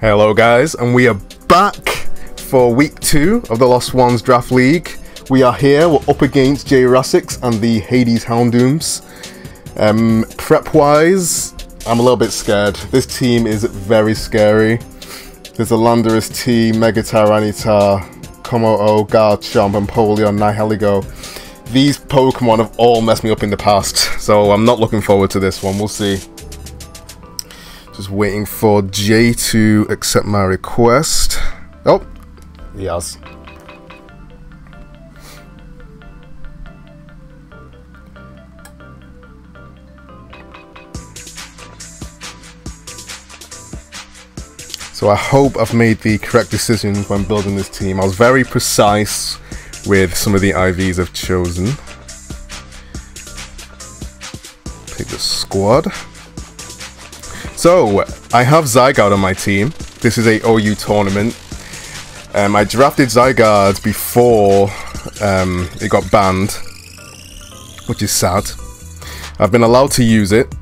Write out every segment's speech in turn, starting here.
Hello guys, and we are back for week 2 of the Lost Ones Draft League. We are here, we're up against Jurassics and the Hades Houndooms. Prep-wise, I'm a little bit scared. This team is very scary. There's a Landorus team, Mega Tyranitar, Komo-O, Garchomp, and Polion, Nihilego. These Pokemon have all messed me up in the past, so I'm not looking forward to this one, we'll see. Just waiting for Jay to accept my request. Oh, he has. So I hope I've made the correct decisions when building this team. I was very precise with some of the IVs I've chosen. Pick the squad. So, I have Zygarde on my team. This is a OU tournament. I drafted Zygarde before it got banned, which is sad. I've been allowed to use it,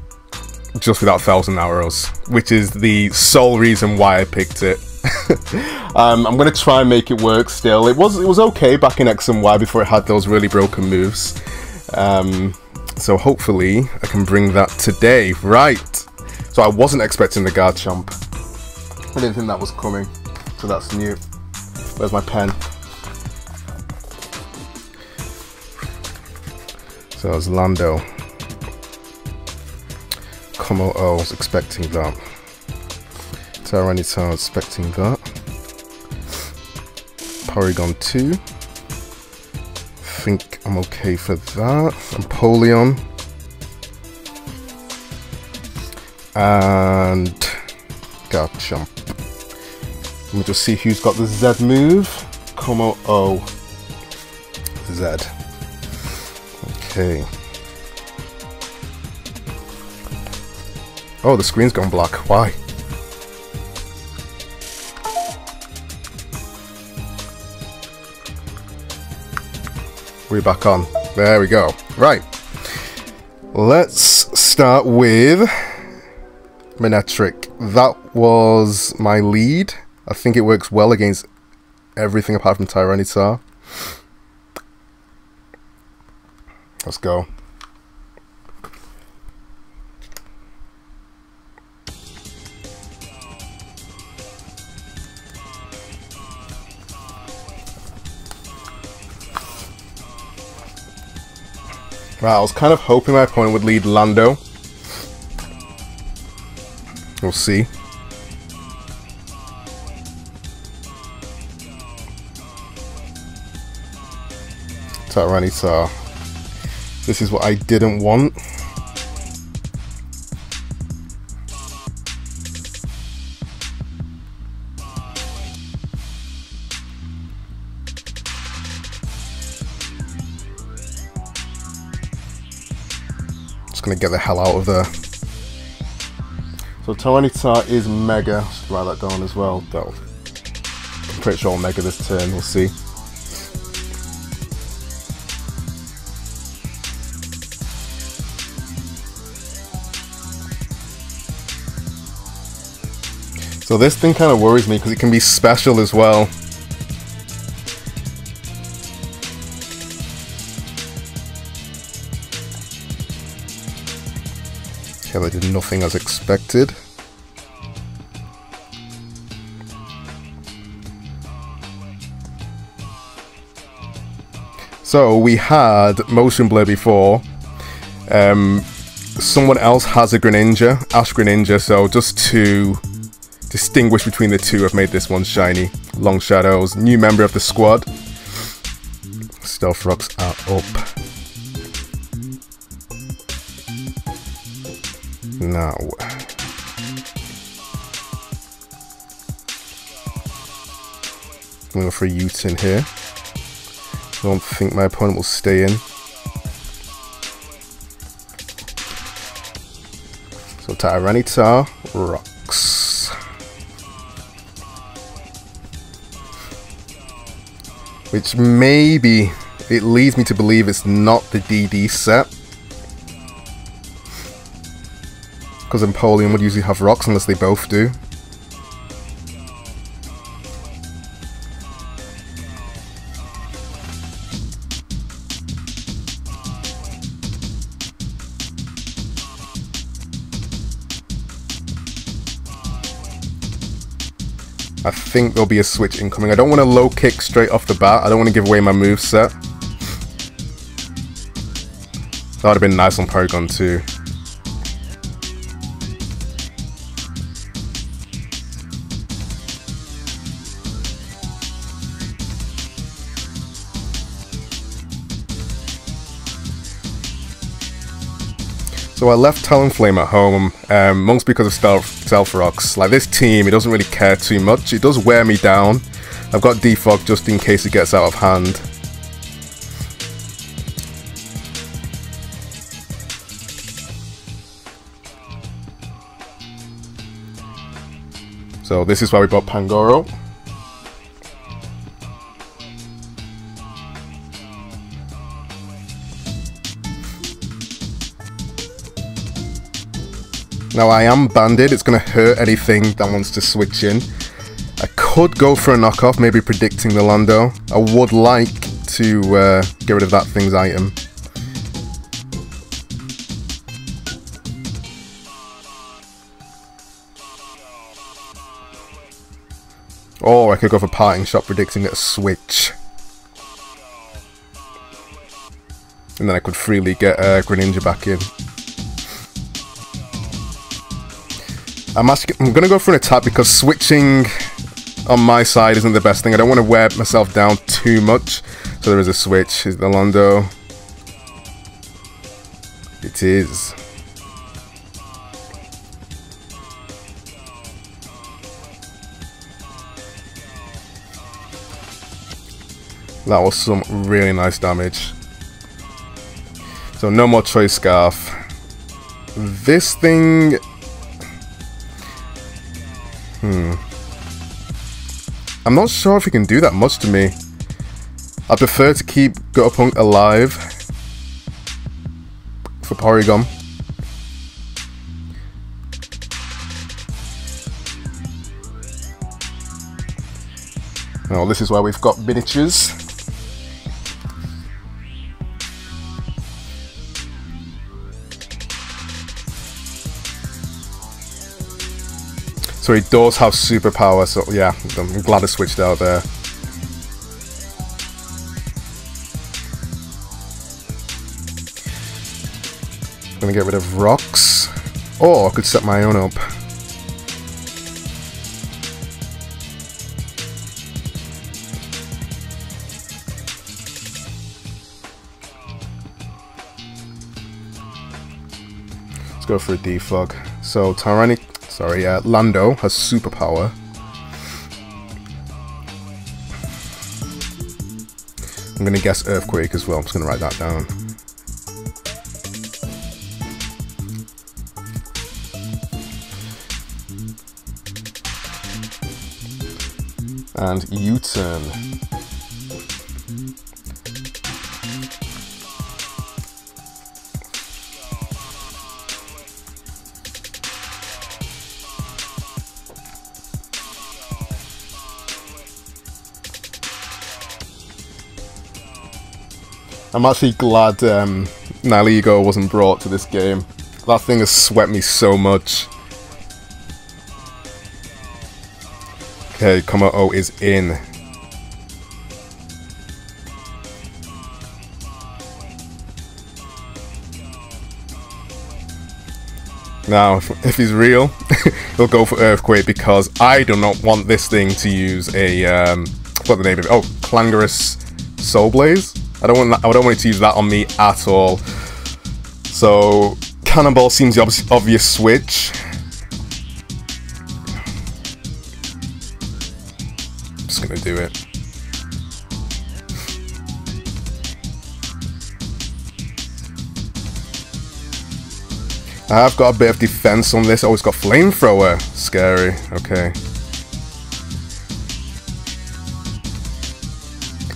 just without 1,000 arrows, which is the sole reason why I picked it. I'm going to try and make it work still. It was okay back in X and Y before it had those really broken moves. So hopefully I can bring that today. Right. So I wasn't expecting the Garchomp. I didn't think that was coming. So that's new. Where's my pen? So it's Lando. Komo-O, was expecting that. Tyranitar, expecting that. Porygon 2. Think I'm okay for that. And Polion. And Garchomp. Let me just see who's got the Z move. Komo-O. Z. Okay. Oh, the screen's gone black. Why? We're back on. There we go. Right. Let's start with Manectric. That was my lead. I think it works well against everything apart from Tyranitar. Let's go. Right, I was kind of hoping my opponent would lead Lando. We'll see. Tyranitar. This is what I didn't want. Just gonna get the hell out of there. So Tyranitar is Mega. Should write that down as well, though. I'm pretty sure I'll Mega this turn, we'll see. So this thing kind of worries me because it can be special as well. Okay, they did nothing as expected. So we had Motion Blur before. Someone else has a Greninja, Ash Greninja, so just to distinguish between the two, I've made this one shiny. Long Shadows, new member of the squad. Stealth Rocks are up. Now, I'm going for a U-turn here. I don't think my opponent will stay in. So Tyranitar rocks. Which maybe it leads me to believe it's not the DD set. Because Empoleon would usually have rocks unless they both do. I think there'll be a switch incoming. I don't want to low kick straight off the bat. I don't want to give away my moveset. That would have been nice on Paragon too. So I left Talonflame at home, mostly because of Stealth Rocks. Like, this team, it doesn't really care too much. It does wear me down. I've got Defog just in case it gets out of hand. So this is why we bought Pangoro. Now I am banded, it's going to hurt anything that wants to switch in. I could go for a knockoff, maybe predicting the Lando. I would like to get rid of that thing's item. Or I could go for Parting Shot, predicting a switch. And then I could freely get Greninja back in. I'm going to go for an attack because switching on my side isn't the best thing. I don't want to wear myself down too much. So there is a switch. Is the Lando? It is. That was some really nice damage. So no more Choice Scarf. This thing... I'm not sure if he can do that much to me. I prefer to keep Gutapunk alive for Porygon. Now this is why we've got miniatures. So he does have superpower, so yeah, I'm glad I switched out there. I'm gonna get rid of rocks, or I could set my own up. Let's go for a defog. So Lando has superpower. I'm gonna guess Earthquake as well. I'm just gonna write that down. And U-turn. I'm actually glad Nihilego wasn't brought to this game. That thing has swept me so much. Okay, Komodo is in. Now, if he's real, he'll go for Earthquake because I do not want this thing to use a what's the name of it? Oh, Clangorous Soul Blaze. I don't want it to use that on me at all. So Cannonball seems the obvious switch. I'm just gonna do it. I've got a bit of defense on this. Oh, it's got Flamethrower. Scary. Okay.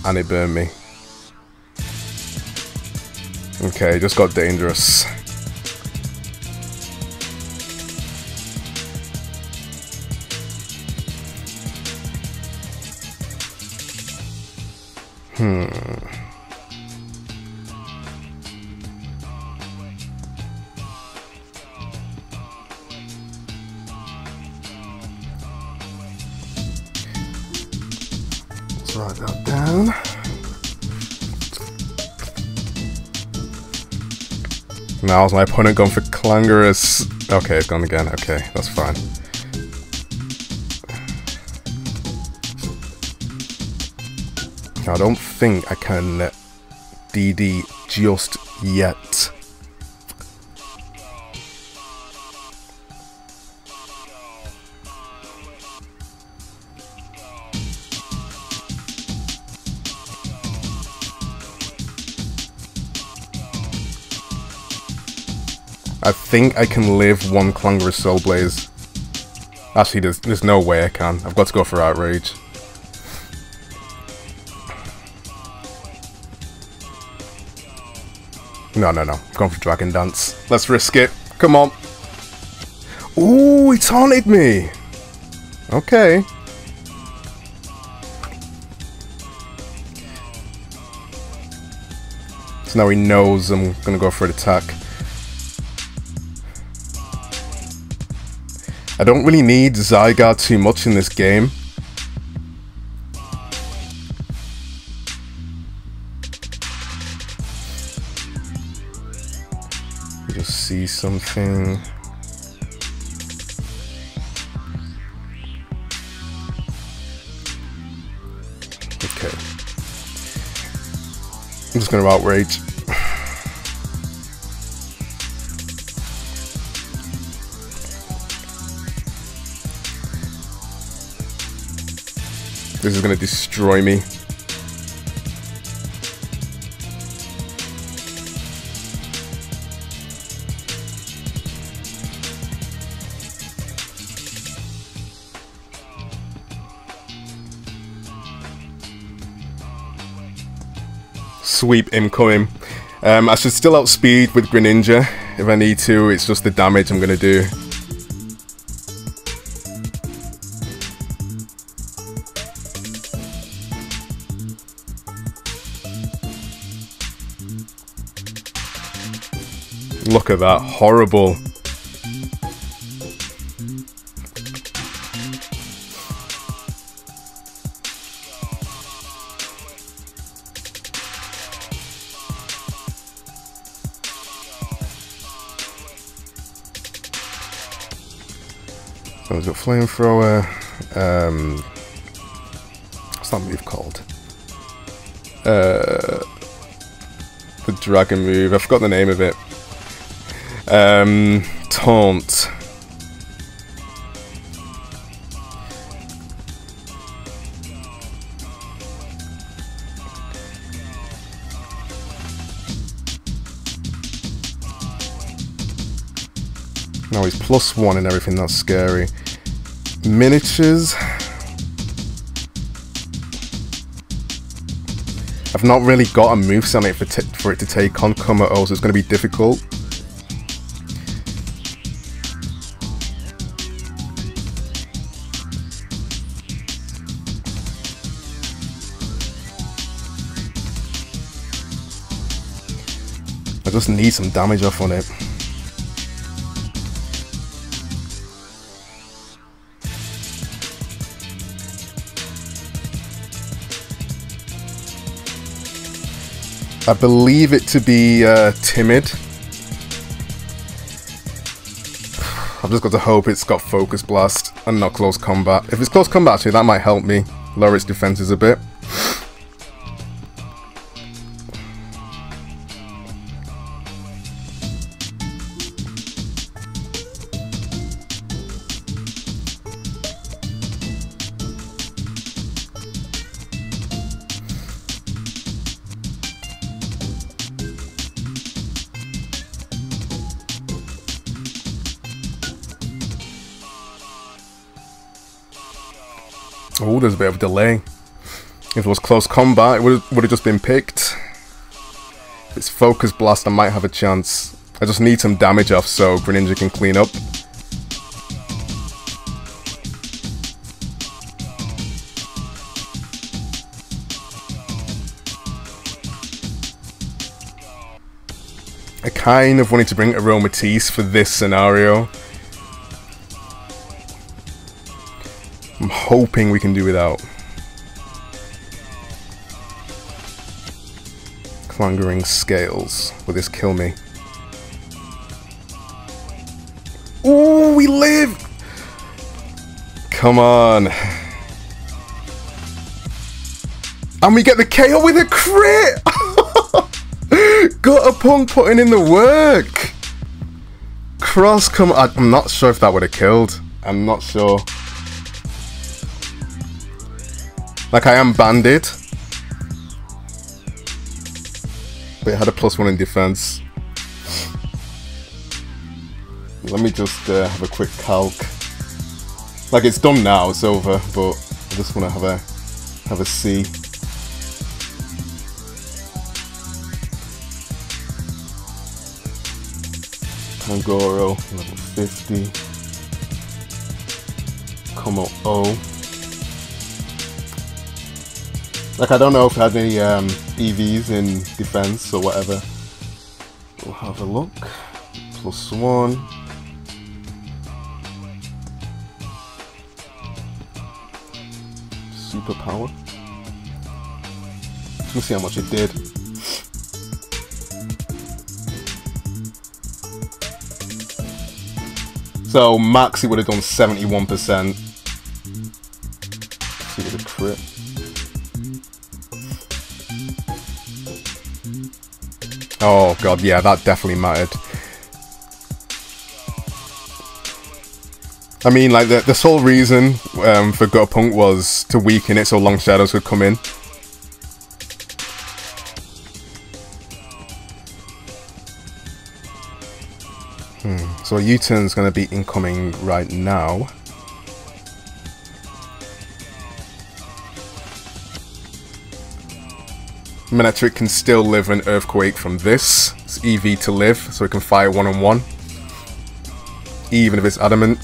And it burned me. Okay, just got dangerous. write that down. Now is my opponent going for Clangorous? Okay, it's gone again. Okay, that's fine. I don't think I can DD just yet. I think I can live one Clangorous Soul Blaze. Actually, there's no way I can. I've got to go for Outrage. No, no, no. I'm going for Dragon Dance. Let's risk it. Come on. Ooh, he taunted me. Okay. So now he knows I'm going to go for an attack. I don't really need Zygarde too much in this game. Just see something. Okay. I'm just gonna Outrage. This is gonna destroy me. Sweep incoming. I should still outspeed with Greninja if I need to. It's just the damage I'm gonna do. Look at that, horrible. So we've got Flamethrower. What's that move called? The dragon move. I forgot the name of it. Taunt. Now he's +1 and everything, that's scary. Miniatures. I've not really got a moveset on it for it to take on Kuma-Oh, so it's going to be difficult. I just need some damage off on it. I believe it to be timid. I've just got to hope it's got Focus Blast and not Close Combat. If it's Close Combat, actually, that might help me lower its defenses a bit. Oh, there's a bit of a delay. If it was Close Combat, it would have just been picked. If it's Focus Blast, I might have a chance. I just need some damage off so Greninja can clean up. I kind of wanted to bring Aromatisse for this scenario. I'm hoping we can do without. Clangering Scales. Will this kill me? Ooh, we live! Come on. And we get the KO with a crit! Got a punk putting in the work! Cross come... I'm not sure if that would have killed. I'm not sure. Like, I am banded. But it had a +1 in defense. Let me just have a quick calc. Like, it's done now, it's over, but I just want to have a see. Pangoro, level 50. Como O. Like, I don't know if it had any EVs in defense or whatever. We'll have a look. +1. Superpower. Let's see how much it did. So max, it would have done 71%. See the crit. Oh god, yeah, that definitely mattered. I mean, like, the sole reason for Gutapunk was to weaken it so long shadows would come in. So a U-turn's going to be incoming right now. Manectric can still live an Earthquake from this. It's EV to live, so it can fire one-on-one. Even if it's adamant.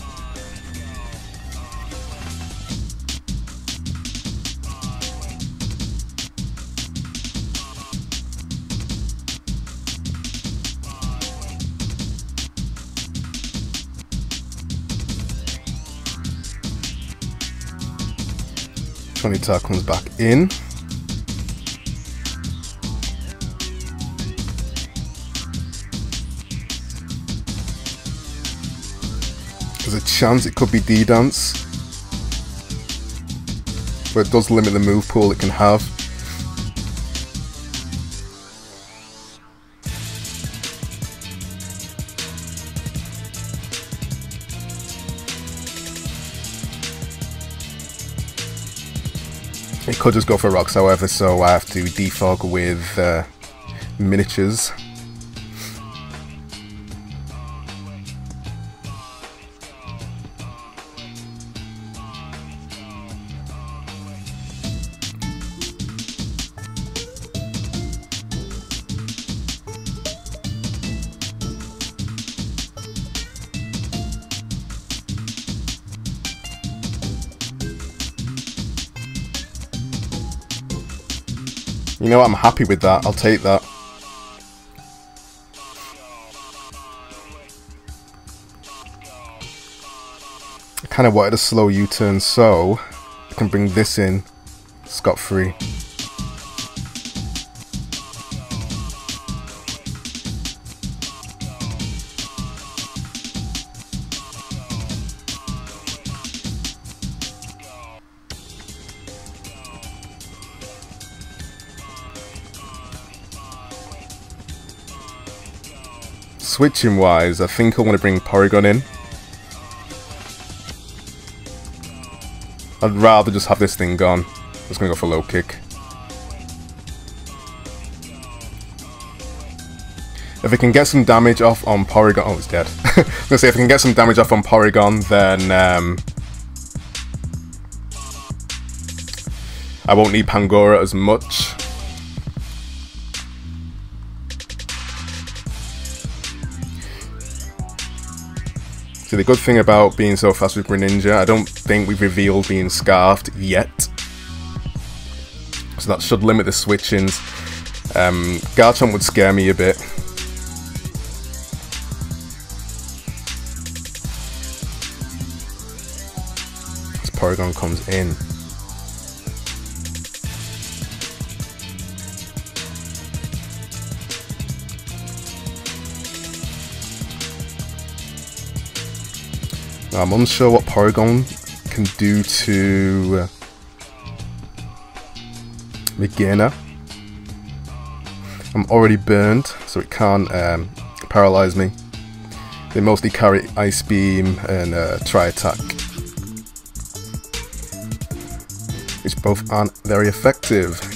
Attack comes back in. There's a chance it could be D-Dance, but it does limit the move pool it can have. It could just go for rocks, however, so I have to defog with miniatures. You know what, I'm happy with that, I'll take that. I kind of wanted a slow U-turn, so I can bring this in scot-free. Switching wise, I think I want to bring Porygon in. I'd rather just have this thing gone. I'm just going to go for low kick. If I can get some damage off on Porygon... Oh, it's dead. I was going to say, if I can get some damage off on Porygon, then I won't need Pangoro as much. The good thing about being so fast with Greninja, I don't think we've revealed being Scarfed yet. So that should limit the switchings. Garchomp would scare me a bit. As Porygon comes in. I'm unsure what Porygon can do to Regina. I'm already burned, so it can't paralyze me. They mostly carry Ice Beam and Tri-Attack, which both aren't very effective.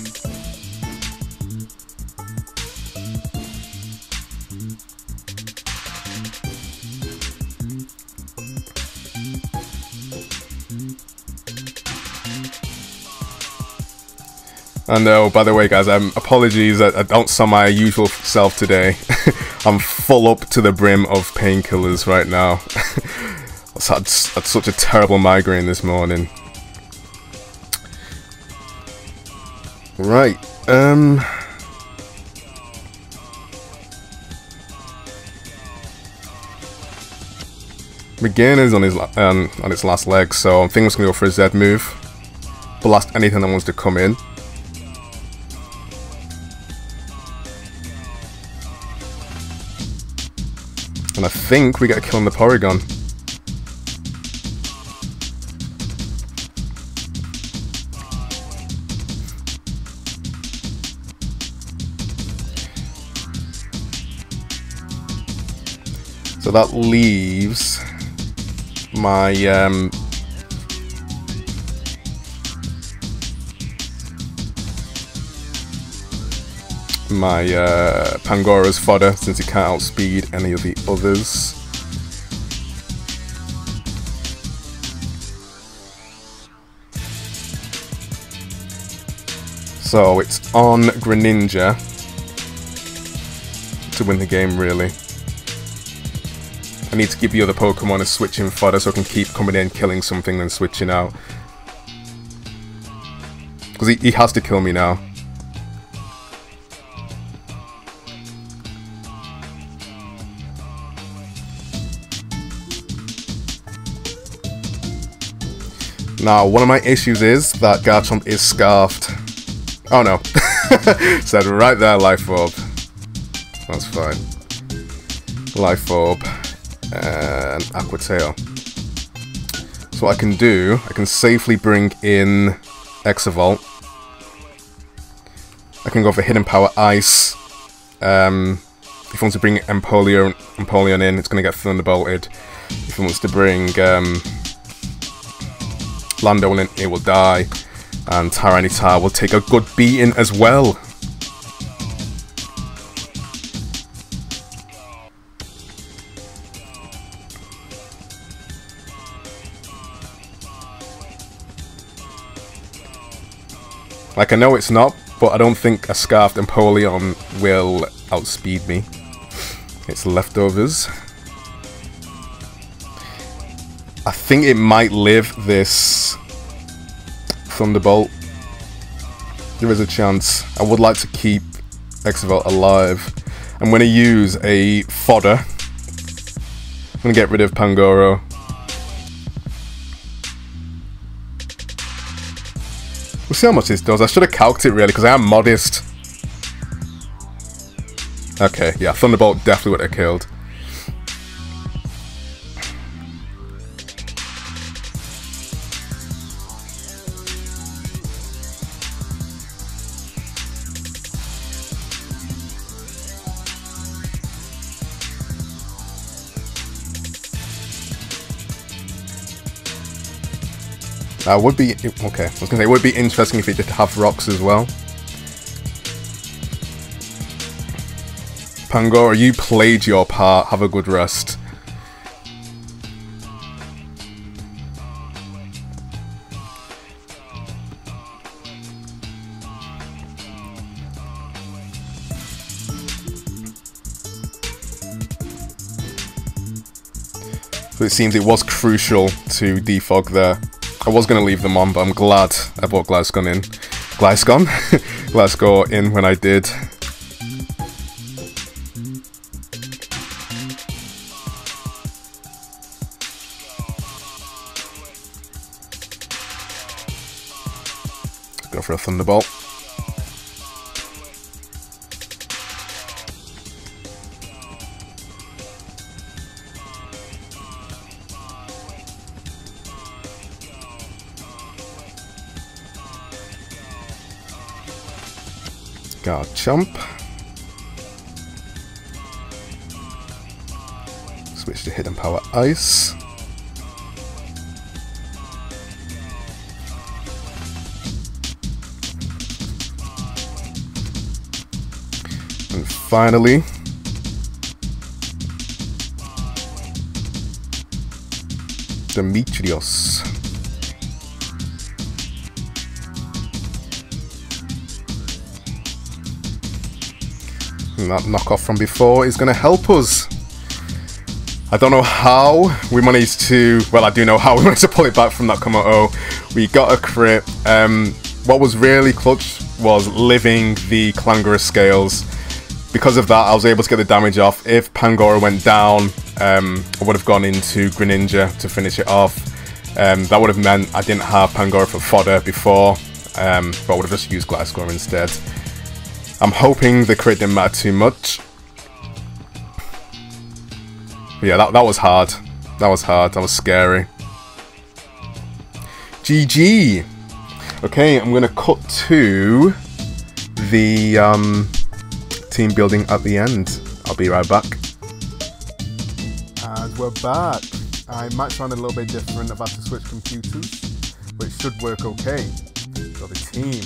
And by the way guys, apologies that I don't sound my usual self today. I'm full up to the brim of painkillers right now. I had such a terrible migraine this morning. Right, Regina is on its last leg, so I think it's gonna go for a Z move. Blast anything that wants to come in. And I think we get a kill on the Porygon. So that leaves my Pangora's fodder, since he can't outspeed any of the others. So it's on Greninja to win the game, really. I need to give the other Pokemon a switching fodder so I can keep coming in, killing something, then switching out. Because he has to kill me now. Now, one of my issues is that Garchomp is scarfed. Oh no. Said right there, Life Orb. That's fine. Life Orb and Aqua Tail. So what I can do, I can safely bring in Exavolt. I can go for Hidden Power Ice. If he wants to bring Empoleon in, it's going to get Thunderbolted. If he wants to bring Lando in, it will die. And Tyranitar will take a good beating as well. Like, I know it's not, but I don't think a Scarfed Empoleon will outspeed me. It's leftovers. I think it might live this Thunderbolt. There is a chance. I would like to keep Exavolt alive. I'm going to use a fodder. I'm going to get rid of Pangoro. We'll see how much this does. I should have calced it really, because I am modest. Okay, yeah, Thunderbolt definitely would have killed. Would be okay. I was gonna say it would be interesting if it did have rocks as well. Pangoro, you played your part. Have a good rest. So it seems it was crucial to defog there. I was going to leave them on, but I'm glad I brought Gliscor in. Gliscor in when I did. Let's go for a Thunderbolt. Garchomp. Switch to Hidden Power Ice. And finally, Demetrios. And that knockoff from before is going to help us. I don't know how we managed to, well, I do know how we managed to pull it back from that Komodo. We got a crit. What was really clutch was living the Clangorous Scales. Because of that, I was able to get the damage off. If Pangoro went down, I would have gone into Greninja to finish it off. That would have meant I didn't have Pangoro for fodder before, but I would have just used Gliscor instead. I'm hoping the crit didn't matter too much. But yeah, that was hard. That was hard. That was scary. GG! Okay, I'm going to cut to the team building at the end. I'll be right back. And we're back. I might sound a little bit different. I've had to switch computers, but it should work okay. So the team.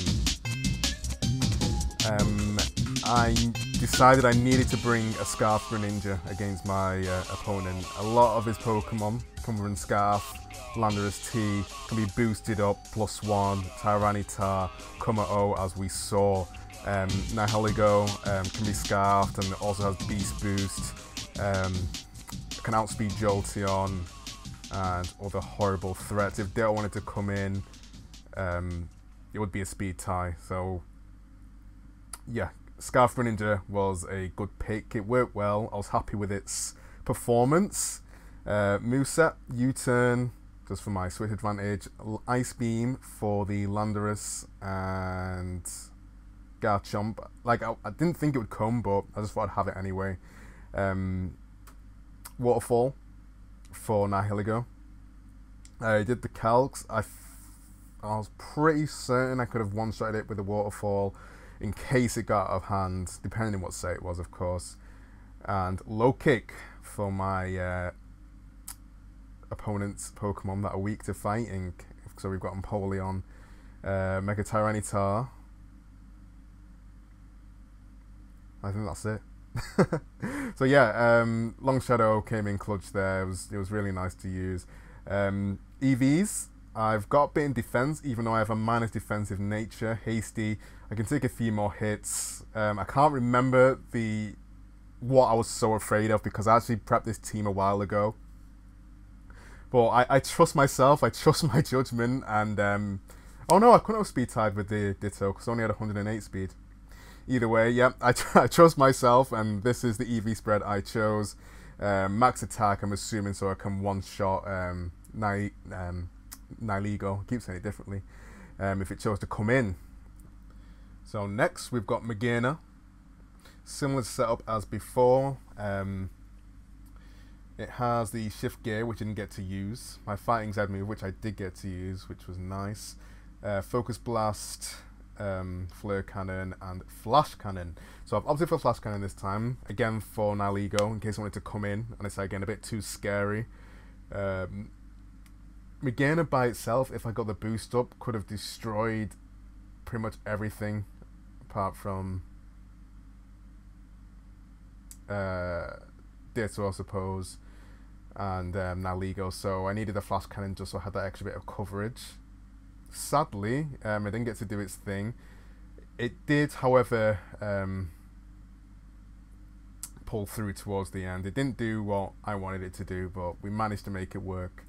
I decided I needed to bring a Scarf Greninja against my opponent. A lot of his Pokemon come from Scarf, Landorus T, can be boosted up, +1, Tyranitar, Komodo as we saw. Nihilego can be Scarfed and also has Beast Boost, can outspeed Jolteon and other horrible threats. If Dale wanted to come in, it would be a speed tie. So yeah, Scarf Greninja was a good pick. It worked well. I was happy with its performance. Moveset, U-turn, just for my switch advantage. Ice Beam for the Landorus and Garchomp. Like, I didn't think it would come, but I just thought I'd have it anyway. Waterfall for Nihilego. I did the calcs. I was pretty certain I could have one-shotted it with the Waterfall in case it got out of hand, depending on what set it was, of course. And low kick for my opponent's Pokemon that are weak to fighting. So we've got Empoleon, Mega Tyranitar. I think that's it. So yeah, Long Shadow came in clutch there. It was really nice to use. EVs, I've got a bit in defense, even though I have a minus defensive nature. Hasty, I can take a few more hits. I can't remember what I was so afraid of because I actually prepped this team a while ago. But I trust myself, I trust my judgment, and oh no, I couldn't have speed tied with the Ditto because I only had 108 speed. Either way, yeah, I trust myself, and this is the EV spread I chose. Max attack, I'm assuming, so I can one-shot Nihilego, I keep saying it differently, if it chose to come in. So next, we've got Magearna. Similar setup as before. It has the shift gear, which I didn't get to use. My fighting Z move, which I did get to use, which was nice. Focus Blast, Flare Cannon, and Flash Cannon. So I've opted for Flash Cannon this time, again for Nihilego, in case I wanted to come in, and it's again a bit too scary. Magearna by itself, if I got the boost up, could have destroyed pretty much everything, apart from Ditto, I suppose, and Nihilego. So I needed a Flash Cannon just so I had that extra bit of coverage. Sadly, it didn't get to do its thing. It did, however, pull through towards the end. It didn't do what I wanted it to do, but we managed to make it work.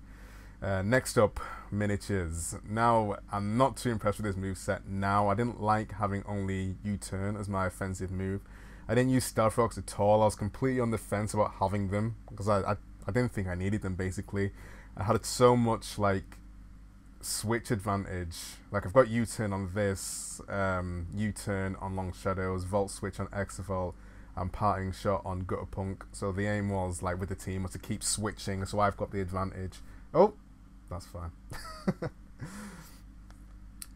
Next up, miniatures. Now, I'm not too impressed with this moveset now. I didn't like having only U-turn as my offensive move. I didn't use Stealth Rocks at all. I was completely on the fence about having them because I didn't think I needed them, basically. I had so much, like, switch advantage. Like, I've got U-turn on this, U-turn on Long Shadows, Volt Switch on Exavolt, and Parting Shot on Gutterpunk. So the aim was, like, with the team, was to keep switching, so I've got the advantage. Oh, that's fine.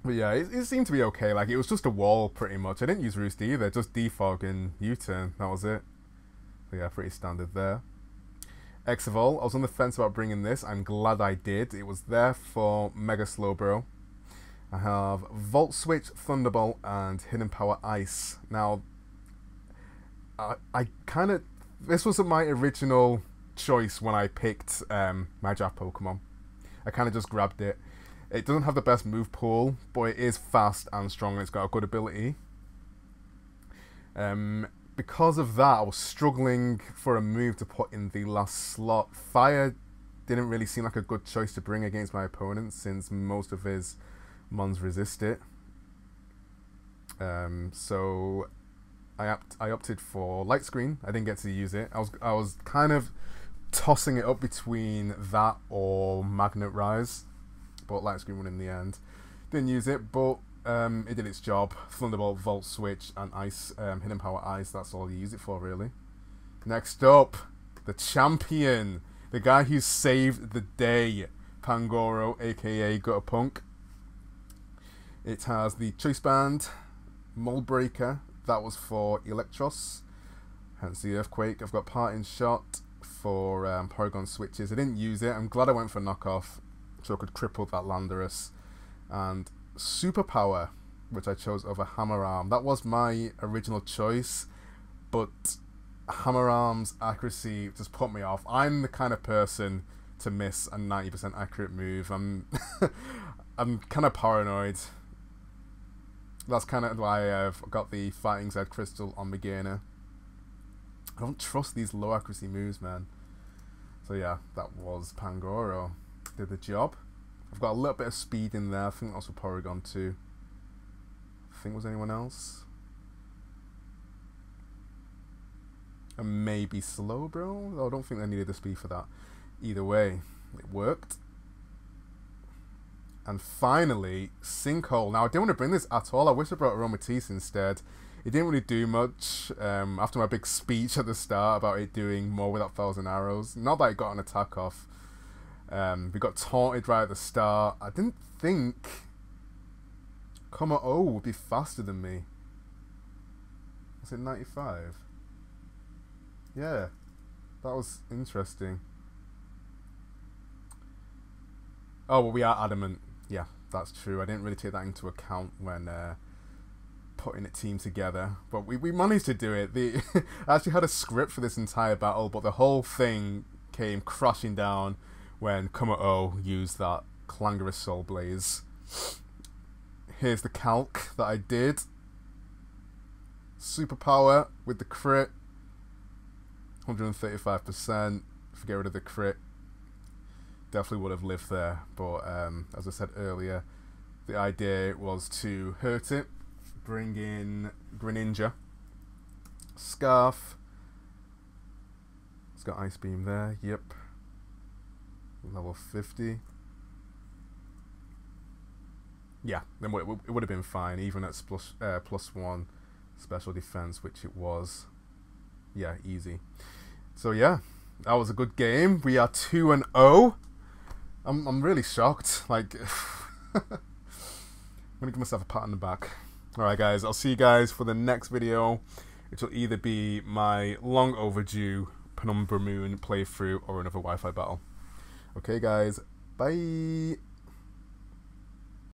But yeah, it seemed to be okay. Like, it was just a wall, pretty much. I didn't use Roost either, just defog and U-turn. That was it. So yeah, pretty standard there. Exavol, I was on the fence about bringing this. I'm glad I did. It was there for Mega Slowbro. I have Volt Switch, Thunderbolt, and Hidden Power Ice. Now, I kind of... This wasn't my original choice when I picked my draft Pokemon. I kind of just grabbed it. It doesn't have the best move pool, but it is fast and strong, and it's got a good ability. Because of that, I was struggling for a move to put in the last slot. Fire didn't really seem like a good choice to bring against my opponent, since most of his mons resist it. So I opted for Light Screen. I didn't get to use it. I was kind of tossing it up between that or Magnet Rise, but Light Screen won in the end. Didn't use it, but it did its job. Thunderbolt, Volt Switch, and Ice, Hidden Power Ice. That's all you use it for, really. Next up, the champion, the guy who saved the day, Pangoro, aka Gutter Punk. It has the Choice Band, Mold Breaker. That was for Electros, hence the Earthquake. I've got Parting Shot for Porygon switches. I didn't use it. I'm glad I went for knockoff, so I could cripple that Landorus. And Superpower, which I chose over Hammer Arm. That was my original choice, but Hammer Arm's accuracy just put me off. I'm the kind of person to miss a 90% accurate move. I'm kind of paranoid. That's kind of why I've got the Fighting Z Crystal on Megaina. I don't trust these low accuracy moves, man. So yeah, that was Pangoro. Did the job. I've got a little bit of speed in there. I think that's for Porygon too. I think was anyone else? And maybe Slowbro? Oh, I don't think they needed the speed for that. Either way, it worked. And finally, Sinkhole. Now, I didn't want to bring this at all. I wish I brought Aromatisse instead. It didn't really do much after my big speech at the start about it doing more without 1,000 arrows. Not that it got an attack off. We got taunted right at the start. I didn't think Comma O would be faster than me. Was it 95? Yeah, that was interesting. Oh, well, we are adamant. Yeah, that's true. I didn't really take that into account when putting a team together. But we managed to do it. I actually had a script for this entire battle, but the whole thing came crashing down when Kuma-O used that Clangorous Soul Blaze. Here's the calc that I did. Superpower with the crit. 135%. Forget rid of the crit. Definitely would have lived there. But as I said earlier, the idea was to hurt it. Bring in Greninja. Scarf. It's got Ice Beam there. Yep. Level 50. Yeah, then it would have been fine, even at +1 special defense, which it was. Yeah, easy. So yeah, that was a good game. We are 2-0. I'm really shocked. Like, I'm gonna give myself a pat on the back. All right, guys. I'll see you guys for the next video, which will either be my long overdue Penumbra Moon playthrough or another Wi-Fi battle. Okay, guys. Bye.